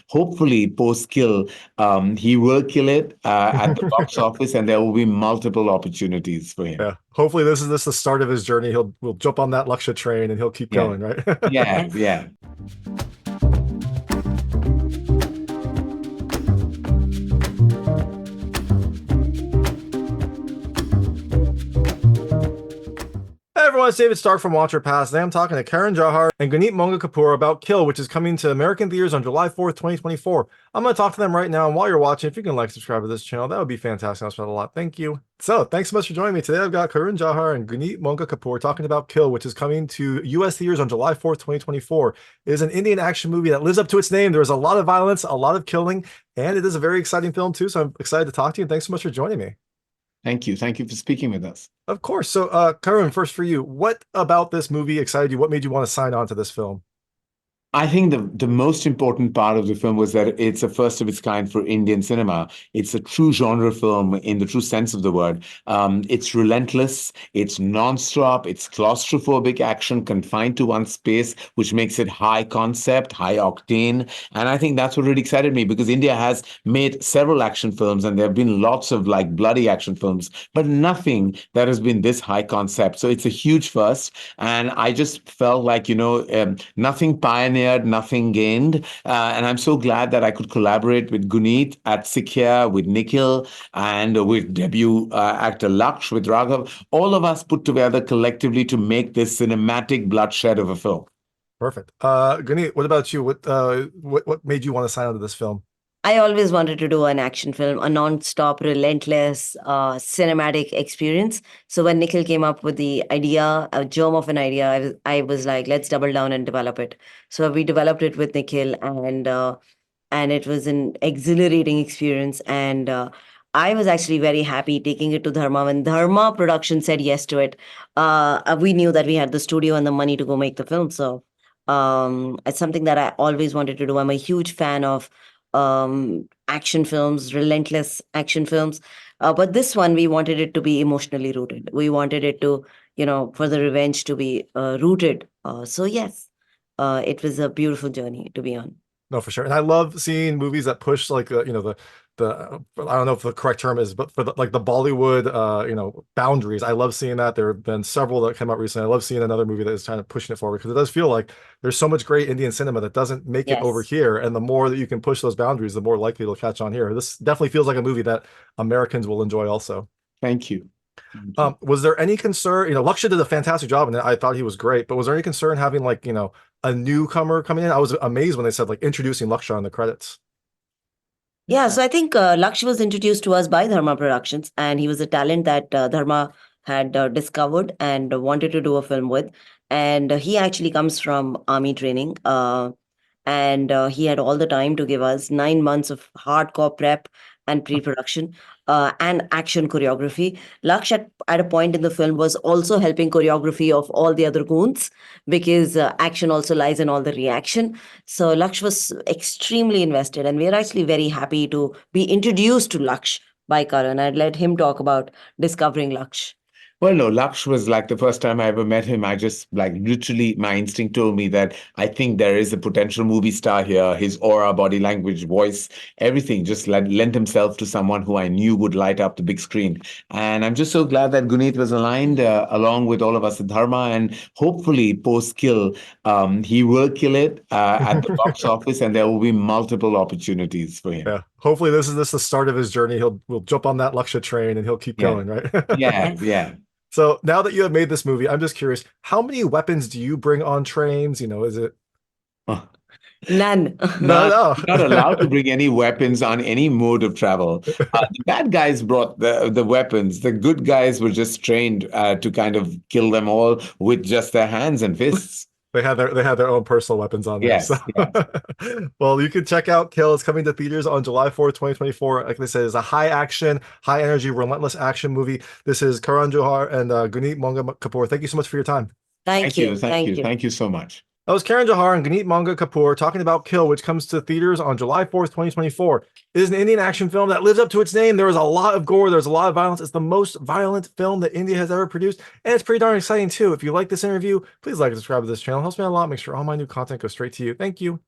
hopefully post kill, he will kill it at the box office, and there will be multiple opportunities for him. Yeah. Hopefully this the start of his journey. We'll jump on that Lakshya train and he'll keep Yeah, going, right? yeah, yeah. Hey everyone, it's David Stark from Watcher Pass. Today I'm talking to Karan Johar and Guneet Monga Kapoor about Kill, which is coming to American theaters on July 4th, 2024. I'm going to talk to them right now, and while you're watching, if you can like, subscribe to this channel, that would be fantastic. I'll spend a lot. Thank you. So, thanks so much for joining me. Today I've got Karan Johar and Guneet Monga Kapoor talking about Kill, which is coming to US theaters on July 4th, 2024. It is an Indian action movie that lives up to its name. There is a lot of violence, a lot of killing, and it is a very exciting film too, so I'm excited to talk to you, and thanks so much for joining me. Thank you. Thank you for speaking with us. Of course. So, Karan, first for you, what about this movie excited you? What made you want to sign on to this film? I think the most important part of the film was that it's a first of its kind for Indian cinema. It's a true genre film in the true sense of the word. It's relentless, it's non-stop, it's claustrophobic action confined to one space, which makes it high concept, high octane. And I think that's what really excited me, because India has made several action films and there have been lots of like bloody action films, but nothing that has been this high concept. So it's a huge first. And I just felt like, nothing pioneered, nothing gained. And I'm so glad that I could collaborate with Guneet at Sikya, with Nikhil, and with debut actor Lakshya, with Raghav. All of us put together collectively to make this cinematic bloodshed of a film. Perfect. Guneet, what about you? What made you want to sign on to this film? I always wanted to do an action film, a non-stop, relentless, cinematic experience. So when Nikhil came up with the idea, a germ of an idea, I was like, let's double down and develop it. So we developed it with Nikhil, and it was an exhilarating experience. And I was actually very happy taking it to Dharma. When Dharma Production said yes to it, we knew that we had the studio and the money to go make the film. So it's something that I always wanted to do. I'm a huge fan of action films, relentless action films. But this one, we wanted it to be emotionally rooted. We wanted it to, for the revenge to be rooted. So yes, it was a beautiful journey to be on. No, for sure. And I love seeing movies that push like the I don't know if the correct term is, but for the Bollywood boundaries. I love seeing that. There have been several that came out recently. I love seeing another movie that is kind of pushing it forward, because it does feel like there's so much great Indian cinema that doesn't make it over here. And the more that you can push those boundaries, the more likely it'll catch on here. This definitely feels like a movie that Americans will enjoy also. Thank you. Was there any concern? Lakshya did a fantastic job, and I thought he was great. But was there any concern having a newcomer coming in? I was amazed when they said introducing Lakshya on the credits. Yeah, so I think Lakshya was introduced to us by Dharma Productions, and he was a talent that Dharma had discovered and wanted to do a film with. And he actually comes from army training, and he had all the time to give us 9 months of hardcore prep and pre-production and action choreography. Lakshya, at a point in the film, was also helping choreography of all the other goons, because action also lies in all the reaction. So Lakshya was extremely invested, and we are actually very happy to be introduced to Lakshya by Karan. I'd let him talk about discovering Lakshya. Well, no, Laksh was like the first time I ever met him. I just literally, my instinct told me that I think there is a potential movie star here. His aura, body language, voice, everything just lent himself to someone who I knew would light up the big screen. And I'm just so glad that Guneet was aligned along with all of us at Dharma. And hopefully post kill, he will kill it at the box office, and there will be multiple opportunities for him. Yeah. Hopefully this the start of his journey. We'll jump on that Lakshya train and he'll keep going, right? Yeah. So now that you have made this movie, I'm just curious, how many weapons do you bring on trains? Is it? None. Not allowed to bring any weapons on any mode of travel. The bad guys brought the weapons. The good guys were just trained to kind of kill them all with just their hands and fists. They had their own personal weapons on there. Yes, so. yes. Well, you can check out Kill. It's coming to theaters on July 4th, 2024. Like I said, it's a high action, high energy, relentless action movie. This is Karan Johar and Guneet Monga Kapoor. Thank you so much for your time. Thank you. Thank you so much. That was Karan Johar and Guneet Monga Kapoor talking about Kill, which comes to theaters on July 4th, 2024. It is an Indian action film that lives up to its name. There is a lot of gore. There's a lot of violence. It's the most violent film that India has ever produced. And it's pretty darn exciting, too. If you like this interview, please like and subscribe to this channel. It helps me out a lot. Make sure all my new content goes straight to you. Thank you.